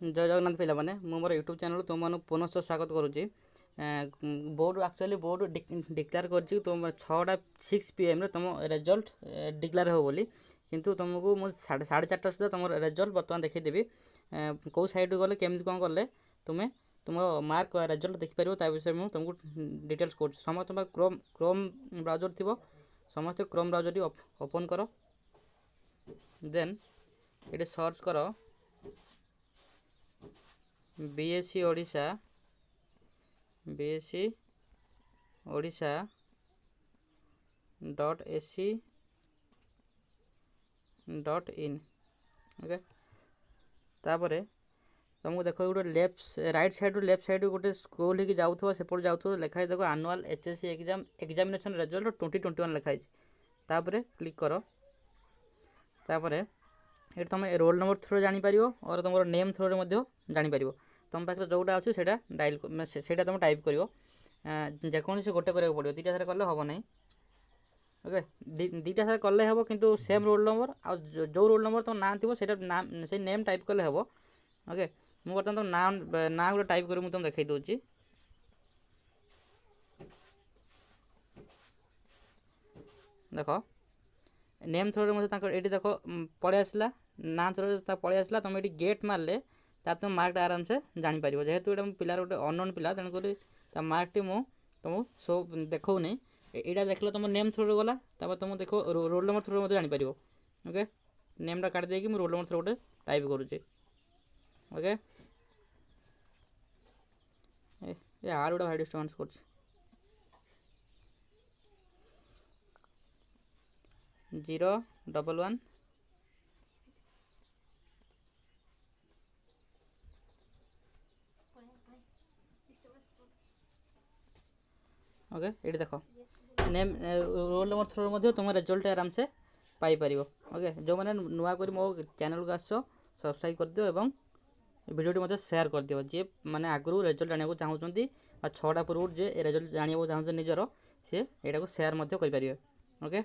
जय जगन्नाथ पिला माने मु मोर यूट्यूब चैनल तुम मन पुनश्च स्वागत करुच्ची। बोर्ड एक्चुअली बोर्ड डिक्लेयर कर तुम 6:06 PM तुम रिजल्ट डिक्लेयर हो बोली किंतु तुमको मुझे 4:30 सुधा तुम रिजल्ट बर्तमान देखीदेवी कौ साइड गले केमी कौन कले तुम्हें तुम मार्क रिजल्ट देखिपर ता विषय मुझे तुमको डिटेल्स कर समस्त क्रोम क्रोम ब्राउजर थी समस्त क्रोम ब्राउजर ओपन कर देन ये सर्च कर बीएससी ओडिशा .ac.in ओके तापर तुमको देख गोटे राइट साइड गोटे स्क्रोल होगी जाऊँ सेपट जाऊँ लिखाई देखो एनुअल एचएससी एग्जामिनेशन रिजल्ट 2021 लिखाई तापर क्लिक कर तापर ये तुम रोल नंबर थ्रू जापर और तुम नेम थ्रू जापर तुम पाखे जोटा अच्छे से डायल से तुम टाइप कर जेकोसी गोटे कराया पड़ो दुटा सारे कले हम ना ओके दुटा सारे कले हम किंतु सेम रोल नंबर आ जो रोल नंबर तुम ना थो से नेम टाइप कले हम ओके मुझे बर्तमान तुम ना गोटे टाइप कर तुम देखा दूसरी देख नेम थ्रो ये देख पलि आसला ना थ्रो पलि आसला तुम ये गेट मारे तार तुम मार्कटा आराम से जापर जेहेतु ये पिलार गोटे अननोन पिला तेणुक मार्क टी मुझे तुमको शो देखो नहीं यहाँ देख तुम नेम थ्रो गला तुम देख रोल नंबर थ्रो जापर ओके नेमटा काट देकी रोल नंबर थ्रो गोटे टाइप करुच्ची ओके ये आर गोटे भाई डिस्टर्बांस कर जीरो डबल वन ओके ये देख नेम रोल नंबर थ्रो तुम रिजल्ट आराम से पाइपर ओके जो मैंने नुआ कर मो चैनल को आस सब्सक्राइब कर दियो एवं वीडियो मत शेयर कर दियो जी मैंने आगु रिजल्ट जाना चाहूँगी 6टा पूर्व जे रिजल्ट जाना चाहते निजर सी यहाँ को शेयर कर ओके।